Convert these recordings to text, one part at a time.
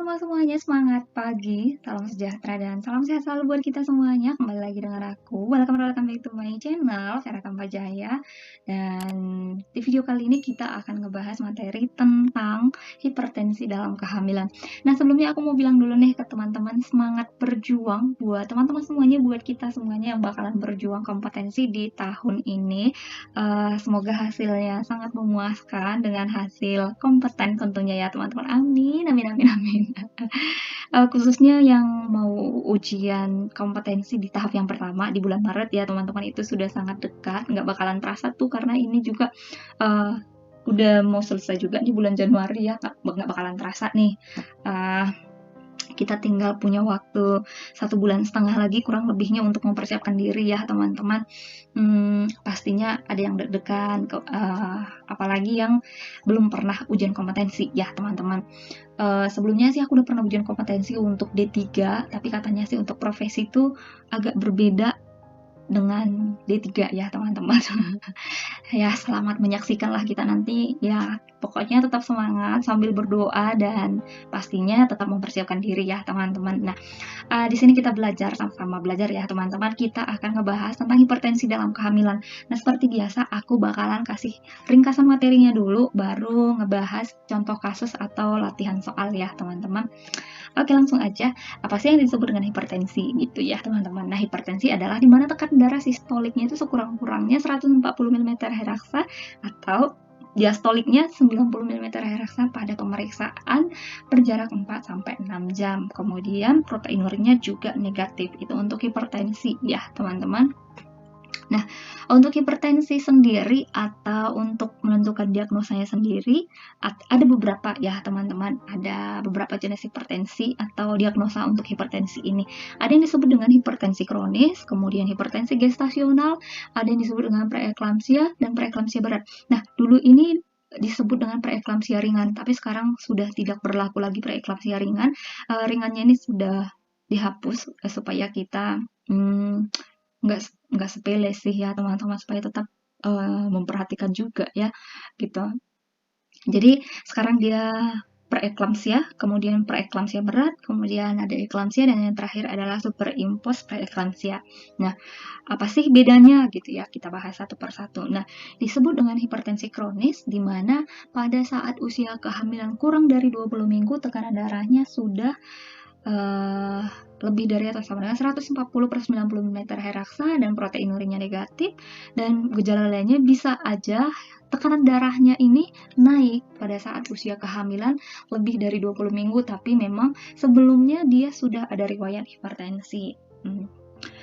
teman-teman semuanya, semangat pagi, salam sejahtera dan salam sehat selalu buat kita semuanya. Kembali lagi dengan aku, welcome back to my channel, Vera Kampajaya. Dan di video kali ini kita akan ngebahas materi tentang hipertensi dalam kehamilan. Nah, sebelumnya aku mau bilang dulu nih ke teman-teman, semangat berjuang buat teman-teman semuanya, buat kita semuanya yang bakalan berjuang kompetensi di tahun ini. Semoga hasilnya sangat memuaskan dengan hasil kompeten tentunya ya teman-teman. Amin, amin, amin, amin. Khususnya yang mau ujian kompetensi di tahap yang pertama di bulan Maret ya teman-teman, itu sudah sangat dekat, nggak bakalan terasa tuh karena ini juga udah mau selesai juga di bulan Januari ya, nggak bakalan terasa nih. Kita tinggal punya waktu 1,5 bulan lagi kurang lebihnya untuk mempersiapkan diri ya teman-teman. Pastinya ada yang deg-degan, apalagi yang belum pernah ujian kompetensi ya teman-teman. Sebelumnya sih aku udah pernah ujian kompetensi untuk D3, tapi katanya sih untuk profesi itu agak berbeda dengan D3 ya teman-teman. Ya, selamat menyaksikan lah kita nanti ya. Pokoknya tetap semangat sambil berdoa dan pastinya tetap mempersiapkan diri ya teman-teman. Nah, di sini kita belajar sama-sama belajar ya teman-teman. Kita akan ngebahas tentang hipertensi dalam kehamilan. Nah, seperti biasa aku bakalan kasih ringkasan materinya dulu, baru ngebahas contoh kasus atau latihan soal ya teman-teman. Oke, langsung aja. Apa sih yang disebut dengan hipertensi gitu ya teman-teman? Nah, hipertensi adalah di mana tekanan darah sistoliknya itu sekurang-kurangnya 140 mm Hg atau diastoliknya 90 mm Hg pada pemeriksaan berjarak 4-6 jam. Kemudian proteinurinnya juga negatif. Itu untuk hipertensi ya teman-teman. Nah, untuk hipertensi sendiri atau untuk menentukan diagnosanya sendiri, ada beberapa ya teman-teman, ada beberapa jenis hipertensi atau diagnosa untuk hipertensi ini. Ada yang disebut dengan hipertensi kronis, kemudian hipertensi gestasional, ada yang disebut dengan preeklamsia dan preeklamsia berat. Nah, dulu ini disebut dengan preeklamsia ringan, tapi sekarang sudah tidak berlaku lagi preeklamsia ringan. Ringannya ini sudah dihapus supaya kita nggak sepele sih ya teman-teman, supaya tetap memperhatikan juga ya gitu. Jadi sekarang dia preeklamsia, kemudian preeklamsia berat, kemudian ada eklamsia, dan yang terakhir adalah superimpos preeklamsia. Nah, apa sih bedanya gitu ya? Kita bahas satu persatu. Nah, disebut dengan hipertensi kronis di mana pada saat usia kehamilan kurang dari 20 minggu tekanan darahnya sudah lebih dari atau sama dengan 140/90 mm Hg dan proteinurinnya negatif, dan gejala lainnya bisa aja tekanan darahnya ini naik pada saat usia kehamilan lebih dari 20 minggu, tapi memang sebelumnya dia sudah ada riwayat hipertensi.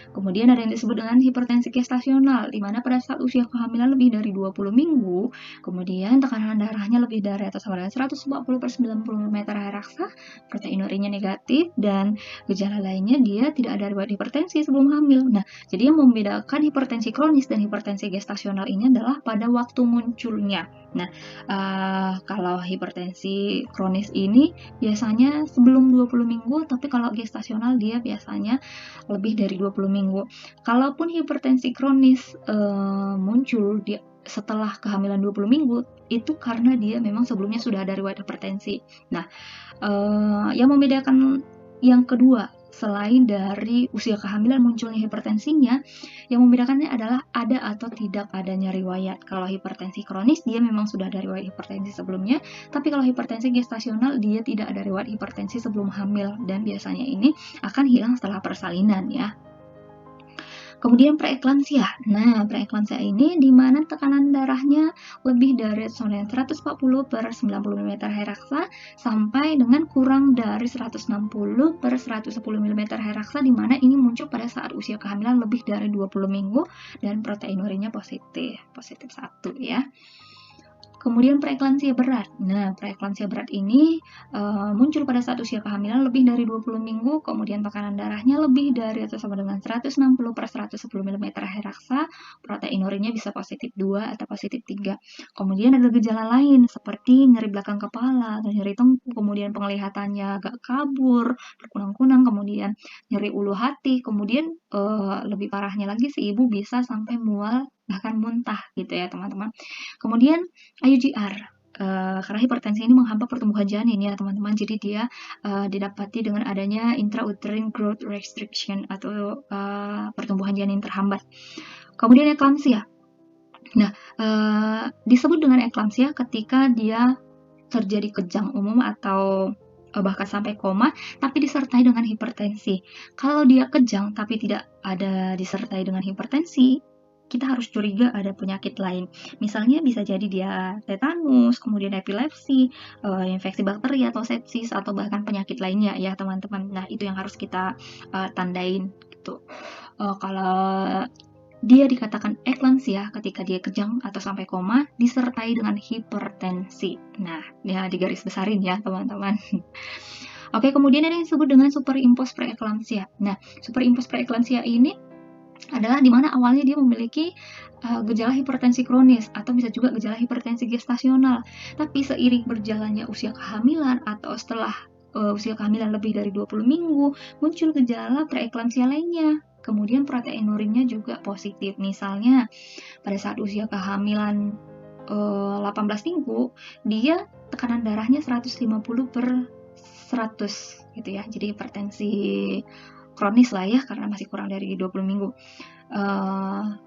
Kemudian ada yang disebut dengan hipertensi gestasional, di mana pada saat usia kehamilan lebih dari 20 minggu, kemudian tekanan darahnya lebih dari atau sama dengan 140/90 mm Hg, proteinurinnya negatif, dan gejala lainnya dia tidak ada riwayat hipertensi sebelum hamil. Nah, jadi yang membedakan hipertensi kronis dan hipertensi gestasional ini adalah pada waktu munculnya. Nah, kalau hipertensi kronis ini biasanya sebelum 20 minggu, tapi kalau gestasional dia biasanya lebih dari 20 minggu. Kalaupun hipertensi kronis muncul setelah kehamilan 20 minggu, itu karena dia memang sebelumnya sudah ada riwayat hipertensi. Nah, yang membedakan yang kedua, selain dari usia kehamilan munculnya hipertensinya, yang membedakannya adalah ada atau tidak adanya riwayat. Kalau hipertensi kronis, dia memang sudah ada riwayat hipertensi sebelumnya, tapi kalau hipertensi gestasional, dia tidak ada riwayat hipertensi sebelum hamil, dan biasanya ini akan hilang setelah persalinan ya. Kemudian preeklamsia. Nah, preeklamsia ini di mana tekanan darahnya lebih dari 140/90 mm Hg sampai dengan kurang dari 160/110 mm Hg, di mana ini muncul pada saat usia kehamilan lebih dari 20 minggu dan proteinurinnya positif 1 ya. Kemudian preeklamsia berat. Nah, preeklamsia berat ini muncul pada saat usia kehamilan lebih dari 20 minggu, kemudian tekanan darahnya lebih dari atau sama dengan 160/110 mm Hg, proteinurinnya bisa positif 2 atau positif 3. Kemudian ada gejala lain seperti nyeri belakang kepala atau nyeri tengkuk, kemudian penglihatannya agak kabur, berkunang-kunang, kemudian nyeri ulu hati, kemudian lebih parahnya lagi si ibu bisa sampai mual bahkan muntah gitu ya teman-teman. Kemudian IUGR. karena hipertensi ini menghambat pertumbuhan janin ya teman-teman. Jadi dia didapati dengan adanya intrauterine growth restriction atau pertumbuhan janin terhambat. Kemudian eklamsia. Nah, disebut dengan eklamsia ketika dia terjadi kejang umum atau bahkan sampai koma, tapi disertai dengan hipertensi. Kalau dia kejang tapi tidak ada disertai dengan hipertensi, kita harus curiga ada penyakit lain. Misalnya bisa jadi dia tetanus, kemudian epilepsi, infeksi bakteri atau sepsis, atau bahkan penyakit lainnya ya teman-teman. Nah, itu yang harus kita tandain gitu. Kalau dia dikatakan eklamsia ketika dia kejang atau sampai koma disertai dengan hipertensi. Nah, ya digaris besarin ya teman-teman. Oke, kemudian ada yang disebut dengan superimpos preeklamsia. Nah, superimpos preeklamsia ini adalah di mana awalnya dia memiliki gejala hipertensi kronis atau bisa juga gejala hipertensi gestasional. Tapi seiring berjalannya usia kehamilan atau setelah usia kehamilan lebih dari 20 minggu, muncul gejala preeklamsia lainnya. Kemudian protein urinnya juga positif. Misalnya pada saat usia kehamilan 18 minggu, dia tekanan darahnya 150/100 gitu ya. Jadi hipertensi kronis lah ya, karena masih kurang dari 20 minggu.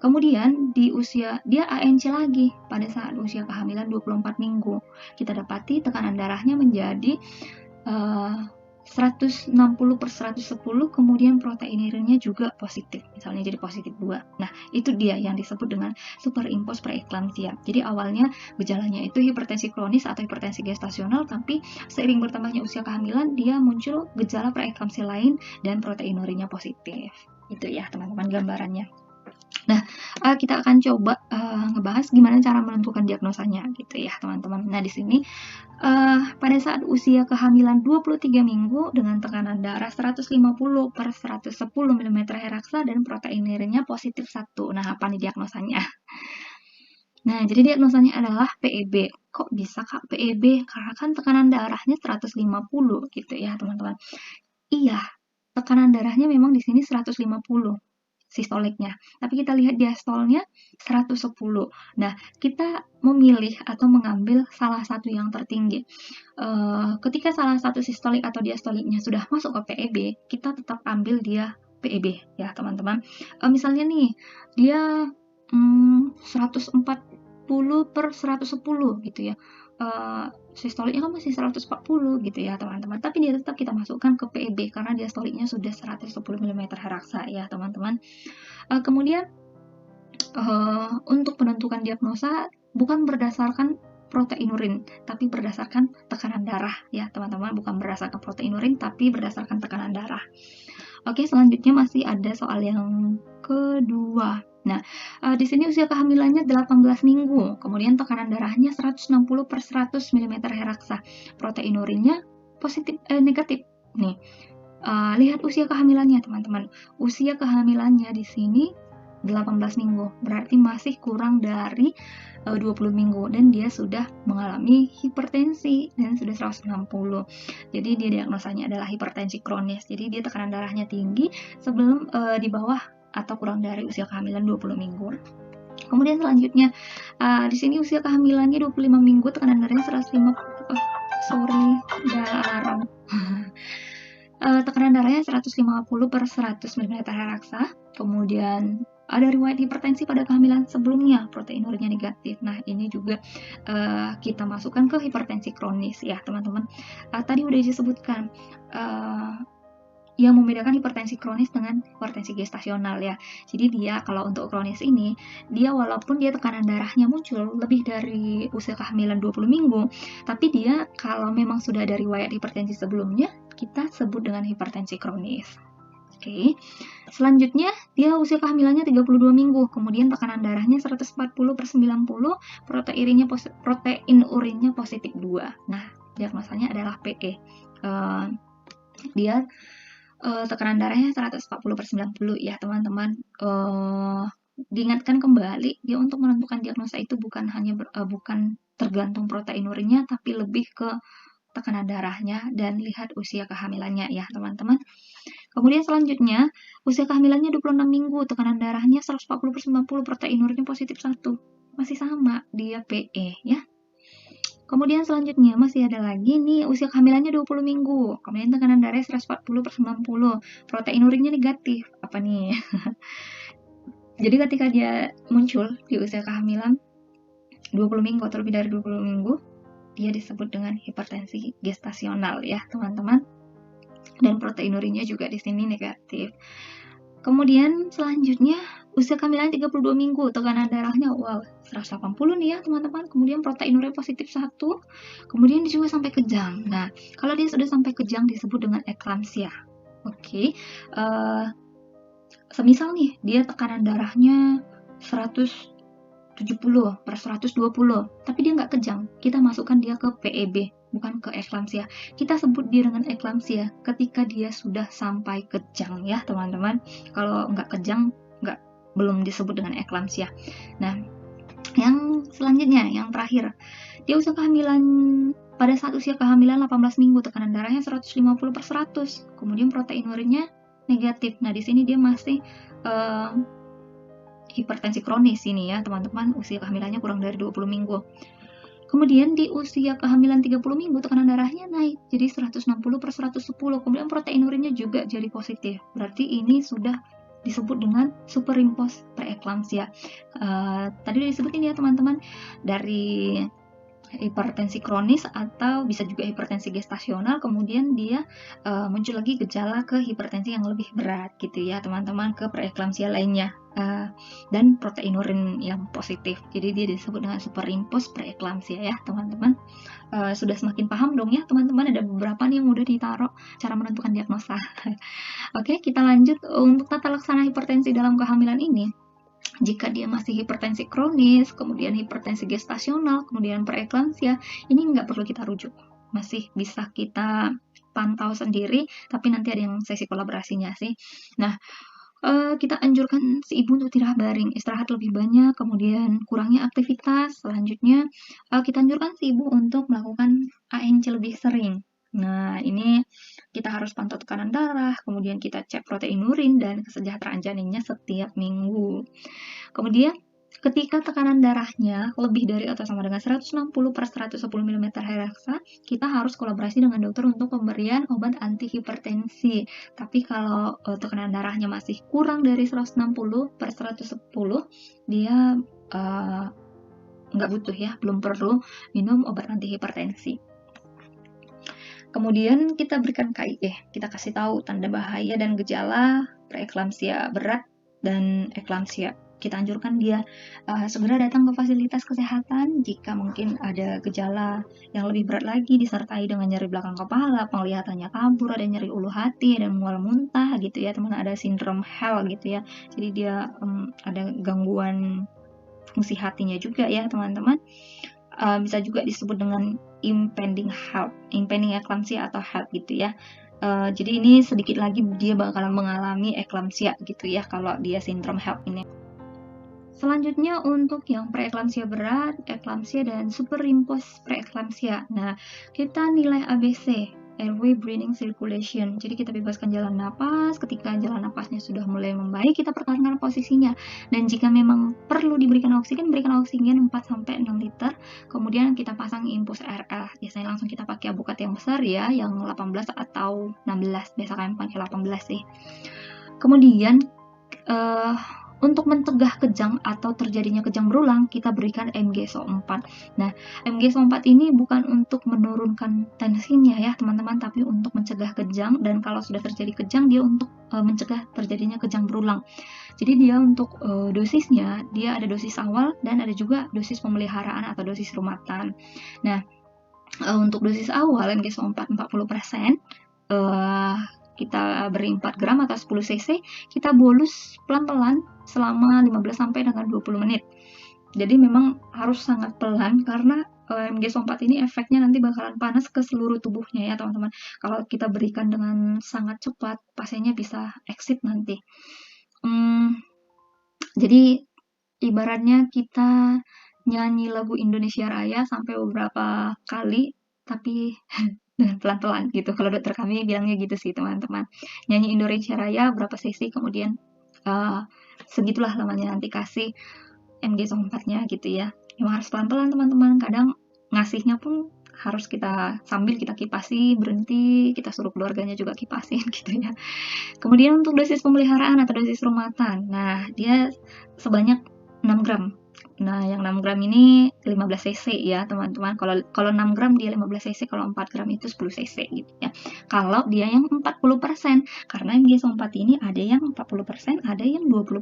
Kemudian di usia dia ANC lagi pada saat usia kehamilan 24 minggu. Kita dapati tekanan darahnya menjadi 160/110, kemudian protein urinnya juga positif, misalnya jadi positif 2. Nah, itu dia yang disebut dengan superimpos preeklamsia. Jadi awalnya gejalanya itu hipertensi kronis atau hipertensi gestasional, tapi seiring bertambahnya usia kehamilan dia muncul gejala preeklamsia lain dan protein urinnya positif. Itu ya teman-teman gambarannya. Nah, kita akan coba ngebahas gimana cara menentukan diagnosanya gitu ya teman-teman. Nah, di sini pada saat usia kehamilan 23 minggu dengan tekanan darah 150/110 mm Heraksa dan protein urinnya positif 1. Nah, apa nih diagnosanya? Nah, jadi diagnosanya adalah PEB. Kok bisa Kak PEB? Karena kan tekanan darahnya 150 gitu ya teman-teman. Iya, tekanan darahnya memang di sini 150 sistoliknya, tapi kita lihat diastolnya 110. Nah, kita memilih atau mengambil salah satu yang tertinggi. Ketika salah satu sistolik atau diastoliknya sudah masuk ke PEB, kita tetap ambil dia PEB ya teman-teman. Misalnya nih, dia 140/110 gitu ya. Sistoliknya kan masih 140 gitu ya teman-teman, tapi dia tetap kita masukkan ke PEB karena diastoliknya sudah 110 mm Heraksa ya teman-teman. Kemudian untuk menentukan diagnosa bukan berdasarkan protein urin, tapi berdasarkan tekanan darah ya teman-teman, bukan berdasarkan protein urin tapi berdasarkan tekanan darah. Oke, selanjutnya masih ada soal yang kedua. Nah, di sini usia kehamilannya 18 minggu, kemudian tekanan darahnya 160/100 mm Heraksa, protein urinnya negatif. Nih, lihat usia kehamilannya teman-teman. Usia kehamilannya di sini 18 minggu, berarti masih kurang dari 20 minggu dan dia sudah mengalami hipertensi dan sudah 160. Jadi dia diagnosanya adalah hipertensi kronis. Jadi dia tekanan darahnya tinggi sebelum di bawah atau kurang dari usia kehamilan 20 minggu. Kemudian selanjutnya di sini usia kehamilannya 25 minggu, tekanan darahnya 150. Garam. Tekanan darahnya 150/100 mm Heraksa. Kemudian ada riwayat hipertensi pada kehamilan sebelumnya, protein urinnya negatif. Nah, ini juga kita masukkan ke hipertensi kronis ya, teman-teman. Tadi udah disebutkan yang membedakan hipertensi kronis dengan hipertensi gestasional ya. Jadi dia kalau untuk kronis ini, dia walaupun dia tekanan darahnya muncul lebih dari usia kehamilan 20 minggu, tapi dia kalau memang sudah ada riwayat hipertensi sebelumnya, kita sebut dengan hipertensi kronis. Oke. Selanjutnya, dia usia kehamilannya 32 minggu, kemudian tekanan darahnya 140/90, protein urinnya positif 2. Nah, diagnosanya adalah PE. Dia tekanan darahnya 140/90 ya teman-teman. Diingatkan kembali, dia untuk menentukan diagnosa itu bukan hanya bukan tergantung protein urinnya, tapi lebih ke tekanan darahnya dan lihat usia kehamilannya ya teman-teman. Kemudian selanjutnya, usia kehamilannya 26 minggu, tekanan darahnya 140/90, protein urinnya positif 1. Masih sama, dia PE ya. Kemudian selanjutnya masih ada lagi nih usia kehamilannya 20 minggu. Kemudian tekanan darahnya 140/90. Protein urinnya negatif. Apa nih? Jadi ketika dia muncul di usia kehamilan 20 minggu atau lebih dari 20 minggu, dia disebut dengan hipertensi gestasional ya, teman-teman. Dan protein urinnya juga di sini negatif. Kemudian selanjutnya usia kehamilan 32 minggu, tekanan darahnya 180 nih ya teman-teman. Kemudian protein urin positif 1, kemudian dia juga sampai kejang. Nah, kalau dia sudah sampai kejang disebut dengan eklamsia. Oke. Semisal nih dia tekanan darahnya 170/120, tapi dia nggak kejang, kita masukkan dia ke PEB, bukan ke eklamsia. Kita sebut dia dengan eklamsia ketika dia sudah sampai kejang ya teman-teman. Kalau nggak kejang, belum disebut dengan eklamsia. Nah, yang selanjutnya, yang terakhir, dia usia kehamilan, pada saat usia kehamilan 18 minggu, tekanan darahnya 150/100, kemudian protein urinnya negatif. Nah, di sini dia masih hipertensi kronis ini ya teman-teman, usia kehamilannya kurang dari 20 minggu. Kemudian di usia kehamilan 30 minggu tekanan darahnya naik jadi 160/110, kemudian protein urinnya juga jadi positif. Berarti ini sudah disebut dengan superimpos preeklamsia. Tadi udah disebutin ya teman-teman, dari hipertensi kronis atau bisa juga hipertensi gestasional, kemudian dia muncul lagi gejala ke hipertensi yang lebih berat gitu ya teman-teman, ke preeklamsia lainnya, dan protein urin yang positif. Jadi dia disebut dengan superimpos preeklamsia ya teman-teman. Sudah semakin paham dong ya teman-teman, ada beberapa nih yang udah ditaruh cara menentukan diagnosa. Oke, kita lanjut untuk tata laksana hipertensi dalam kehamilan ini. Jika dia masih hipertensi kronis, kemudian hipertensi gestasional, kemudian preeklamsia, ini nggak perlu kita rujuk. Masih bisa kita pantau sendiri, tapi nanti ada yang sesi kolaborasinya sih. Nah, kita anjurkan si ibu untuk tidak baring, istirahat lebih banyak, kemudian kurangi aktivitas. Selanjutnya, kita anjurkan si ibu untuk melakukan ANC lebih sering. Nah, ini kita harus pantau tekanan darah, kemudian kita cek protein urin dan kesejahteraan janinnya setiap minggu. Kemudian, ketika tekanan darahnya lebih dari atau sama dengan 160/110 mm Hg, kita harus kolaborasi dengan dokter untuk pemberian obat anti hipertensi. Tapi kalau tekanan darahnya masih kurang dari 160/110, dia nggak butuh ya, belum perlu minum obat anti hipertensi. Kemudian kita berikan KIE, kita kasih tahu tanda bahaya dan gejala preeklamsia berat dan eklamsia. Kita anjurkan dia segera datang ke fasilitas kesehatan jika mungkin ada gejala yang lebih berat lagi, disertai dengan nyeri belakang kepala, penglihatannya kabur, ada nyeri ulu hati, ada mual muntah gitu ya teman, ada sindrom HELLP gitu ya. Jadi dia ada gangguan fungsi hatinya juga ya teman-teman. Bisa juga disebut dengan impending eklamsia atau HELLP gitu ya. Jadi ini sedikit lagi dia bakalan mengalami eklamsia gitu ya kalau dia sindrom HELLP ini. Selanjutnya untuk yang preeklamsia berat, eklamsia, dan superimpos preeklamsia. Nah, kita nilai ABC, airway breathing circulation. Jadi kita bebaskan jalan napas, ketika jalan napasnya sudah mulai membaik, kita pertahankan posisinya. Dan jika memang perlu diberikan oksigen, berikan oksigen 4-6 liter. Kemudian kita pasang infus RL. Biasanya langsung kita pakai abukat yang besar ya, yang 18 atau 16. Biasa kalian pakai 18 sih. Kemudian untuk mencegah kejang atau terjadinya kejang berulang, kita berikan MgSO4. Nah, MgSO4 ini bukan untuk menurunkan tensinya ya teman-teman, tapi untuk mencegah kejang, dan kalau sudah terjadi kejang, dia untuk mencegah terjadinya kejang berulang. Jadi dia untuk dosisnya, dia ada dosis awal dan ada juga dosis pemeliharaan atau dosis rumahan. Nah, untuk dosis awal MgSO4 40%, kita beri 4 gram atau 10 cc, kita bolus pelan-pelan selama 15 sampai dengan 20 menit. Jadi memang harus sangat pelan karena MgSO4 ini efeknya nanti bakalan panas ke seluruh tubuhnya ya teman-teman. Kalau kita berikan dengan sangat cepat, pasiennya bisa exit nanti. Jadi ibaratnya kita nyanyi lagu Indonesia Raya sampai beberapa kali, tapi dengan pelan-pelan gitu. Kalau dokter kami bilangnya gitu sih teman-teman. Nyanyi Indonesia Raya berapa sesi, kemudian segitulah lamanya nanti kasih MgSO4-nya gitu ya. Memang harus pelan-pelan teman-teman. Kadang ngasihnya pun harus kita sambil kita kipasi, berhenti, kita suruh keluarganya juga kipasin gitu ya. Kemudian untuk dosis pemeliharaan atau dosis rumahan, nah dia sebanyak 6 gram. Nah, yang 6 gram ini 15 cc ya teman-teman. Kalau 6 gram dia 15 cc, kalau 4 gram itu 10 cc gitu ya. Kalau dia yang 40%, karena yang GSO4 ini ada yang 40%, ada yang 20%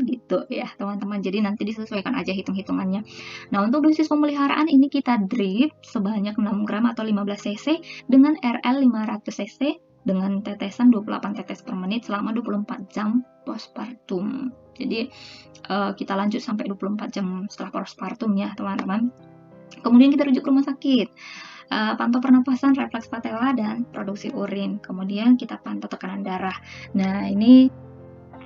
gitu ya teman-teman. Jadi nanti disesuaikan aja hitung-hitungannya. Nah, untuk dosis pemeliharaan ini kita drip sebanyak 6 gram atau 15 cc dengan RL 500 cc dengan tetesan 28 tetes per menit selama 24 jam postpartum. Jadi kita lanjut sampai 24 jam setelah postpartum ya teman-teman. Kemudian kita rujuk ke rumah sakit. Pantau pernapasan, refleks patella, dan produksi urin. Kemudian kita pantau tekanan darah. Nah, ini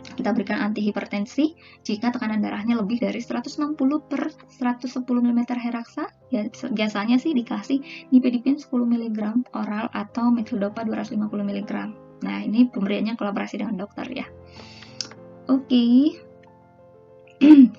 kita berikan antihipertensi jika tekanan darahnya lebih dari 160 per 110 mm Heraksa. Ya, biasanya sih dikasih nifedipin 10 mg oral atau methyldopa 250 mg. Nah, ini pemberiannya kolaborasi dengan dokter ya. Oke.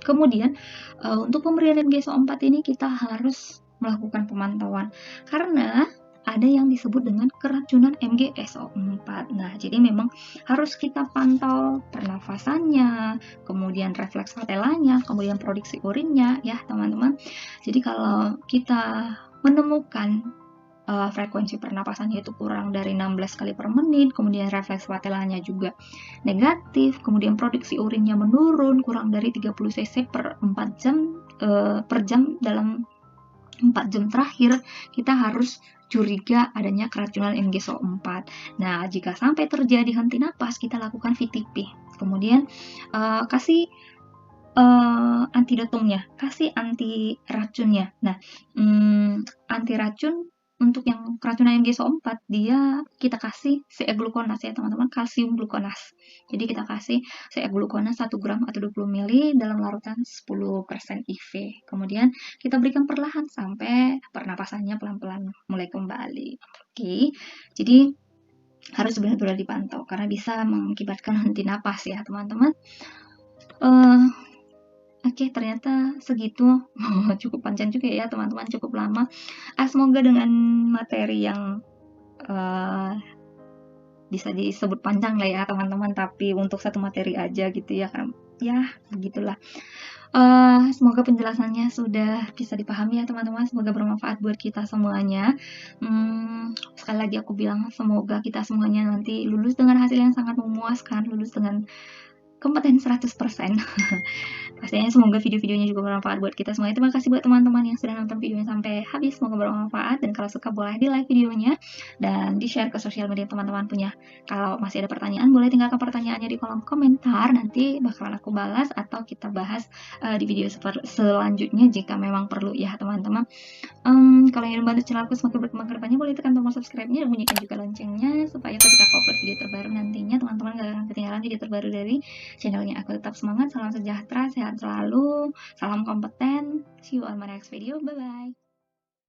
Kemudian untuk pemberian GSO4 ini kita harus melakukan pemantauan karena ada yang disebut dengan keracunan MgSO4. Nah, jadi memang harus kita pantau pernafasannya, kemudian refleks patellanya, kemudian produksi urinnya ya, teman-teman. Jadi kalau kita menemukan frekuensi pernapasannya itu kurang dari 16 kali per menit, kemudian refleks patellanya juga negatif, kemudian produksi urinnya menurun kurang dari 30 cc per 4 jam per jam dalam 4 jam terakhir, kita harus curiga adanya keracunan MgSO4. Nah, jika sampai terjadi henti napas, kita lakukan VTP. Kemudian kasih antidotumnya, kasih anti racunnya. Nah, anti racun untuk yang keracunan MgSO4 dia kita kasih CE-glukonas ya teman-teman, kalsium glukonas. Jadi kita kasih CE-glukonas 1 gram atau 20 ml dalam larutan 10% IV. Kemudian kita berikan perlahan sampai pernapasannya pelan-pelan mulai kembali. Oke. Jadi harus benar-benar dipantau karena bisa mengakibatkan henti napas ya teman-teman. Oke, ternyata segitu. Cukup panjang juga ya teman-teman, cukup lama. Semoga dengan materi yang bisa disebut panjang lah ya teman-teman, tapi untuk satu materi aja gitu ya, kan ya begitulah. Semoga penjelasannya sudah bisa dipahami ya teman-teman, semoga bermanfaat buat kita semuanya. Sekali lagi aku bilang semoga kita semuanya nanti lulus dengan hasil yang sangat memuaskan, lulus dengan kompeten 100%. Pastinya semoga video-videonya juga bermanfaat buat kita semuanya. Terima kasih buat teman-teman yang sudah nonton videonya sampai habis, semoga bermanfaat. Dan kalau suka boleh di like videonya dan di share ke sosial media teman-teman punya. Kalau masih ada pertanyaan boleh tinggalkan pertanyaannya di kolom komentar, nanti bakalan aku balas atau kita bahas di video selanjutnya jika memang perlu ya teman-teman. Kalau ingin membantu channel aku semakin berkembang ke depannya, boleh tekan tombol subscribe-nya dan bunyikan juga loncengnya supaya ketika aku upload video terbaru nantinya teman-teman gak akan ketinggalan video terbaru dari channelnya aku. Tetap semangat, salam sejahtera, sehat selalu, salam kompeten, see you on my next video, bye bye.